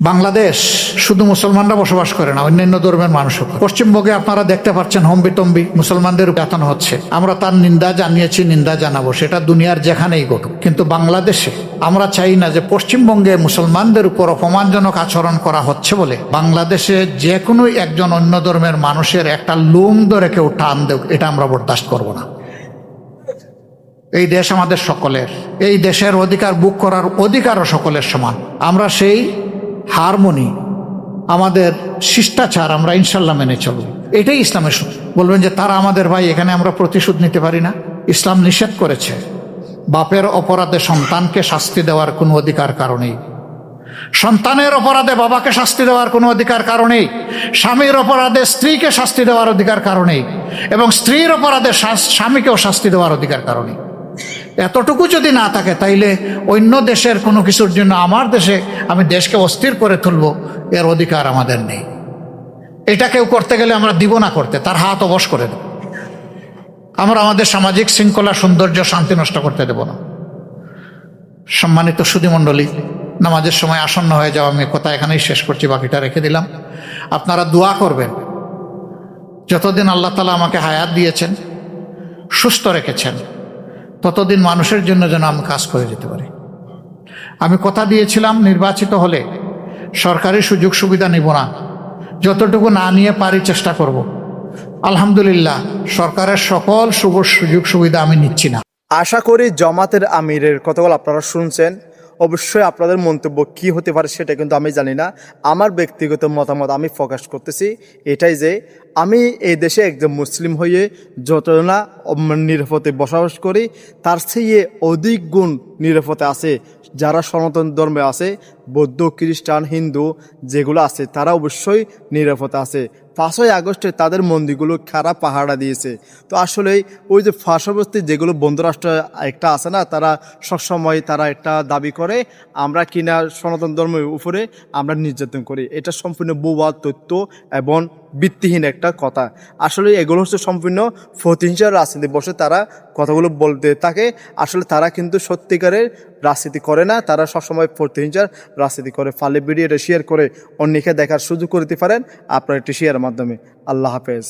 বাংলাদেশ শুধু মুসলমানরা বসবাস করে না, অন্যান্য ধর্মের মানুষও। পশ্চিমবঙ্গে আপনারা দেখতে পাচ্ছেন হম্বিতম্বি মুসলমানদের বেতন হচ্ছে। আমরা তার নিন্দা জানিয়েছি, নিন্দা জানাবো, সেটা দুনিয়ার যেখানেই ঘটুক। কিন্তু বাংলাদেশে আমরা চাই না যে পশ্চিমবঙ্গে মুসলমানদের উপর অপমানজনক আচরণ করা হচ্ছে বলে বাংলাদেশে যে কোনো একজন অন্য ধর্মের মানুষের একটা লোম ধরে কেউ টান দেব, এটা আমরা বরদাস্ত করব না। এই দেশ আমাদের সকলের, এই দেশের অধিকার বুক করার অধিকারও সকলের সমান। আমরা সেই হারমোনি, আমাদের শিষ্টাচার আমরা ইনশাল্লাহ মেনে চলব। এটাই ইসলামের সুখ। বলবেন যে তারা আমাদের ভাই, এখানে আমরা প্রতিশোধ নিতে পারি না। ইসলাম নিষেধ করেছে বাপের অপরাধে সন্তানকে শাস্তি দেওয়ার কোনো অধিকার কারণেই, সন্তানের অপরাধে বাবাকে শাস্তি দেওয়ার কোনো অধিকার কারণেই, স্বামীর অপরাধে স্ত্রীকে শাস্তি দেওয়ার অধিকার কারণেই, এবং স্ত্রীর অপরাধে স্বামীকেও শাস্তি দেওয়ার অধিকার কারণেই। এতটুকু যদি না থাকে, তাইলে অন্য দেশের কোনো কিছুর জন্য আমার দেশে আমি দেশকে অস্থির করে তুলব, এর অধিকার আমাদের নেই। এটা কেউ করতে গেলে আমরা দিব না করতে, তার হাত অবশ করে দেব। আমরা আমাদের সামাজিক শৃঙ্খলা, সৌন্দর্য, শান্তি নষ্ট করতে দেব না। সম্মানিত সুধীমণ্ডলী, নামাজের সময় আসন্ন হয়ে যাওয়া, আমি কথা এখানেই শেষ করছি, বাকিটা রেখে দিলাম। আপনারা দোয়া করবেন, যতদিন আল্লাহ তাআলা আমাকে হায়াত দিয়েছেন, সুস্থ রেখেছেন, ততদিন মানুষের জন্য যেন আমি কাজ করে যেতে পারি। আমি কথা দিয়েছিলাম নির্বাচিত হলে সরকারি সুযোগ সুবিধা নিব না, যতটুকু না নিয়ে পারি চেষ্টা করব। আলহামদুলিল্লাহ, সরকারের সকল সুযোগ সুবিধা আমি নিচ্ছি না। আশা করি জামাতের আমিরের কথাগুলো আপনারা শুনছেন। অবশ্যই আপনাদের মন্তব্য কি হতে পারে সেটা কিন্তু আমি জানি না। আমার ব্যক্তিগত মতামত আমি প্রকাশ করতেছি এটাই যে আমি এই দেশে একজন মুসলিম হয়ে যত না নিরাপদে বসবাস করি, তার চেয়ে অধিক গুণ নিরাপদে আছে যারা সনাতন ধর্মে আছে, বৌদ্ধ, খ্রিস্টান, হিন্দু যেগুলো আছে, তারা অবশ্যই নিরাপদে আছে। 5ই আগস্টে তাদের মন্দিরগুলো খারাপ পাহারা দিয়েছে। তো আসলে ওই যে পার্শ্ববর্তী যেগুলো বন্ধুরাষ্ট্র একটা আছে না, তারা সবসময় তারা একটা দাবি করে আমরা কিনা সনাতন ধর্মের উপরে আমরা নির্যাতন করি। এটা সম্পূর্ণ ভুয়া তথ্য এবং ভিত্তিহীন একটা কথা। আসলে এগুলো হচ্ছে সম্পূর্ণ প্রতিহিংসার রাজনীতি বসে তারা কথাগুলো বলতে থাকে। আসলে তারা কিন্তু সত্যিকারের রাজনীতি করে না, তারা সবসময় প্রতিহিংসার রাজনীতি করে। ফালে ভিডিও এটা শেয়ার করে অন্যকে দেখার সুযোগ করে দিতে পারেন আপনার একটি শেয়ারের মাধ্যমে। আল্লাহ হাফেজ।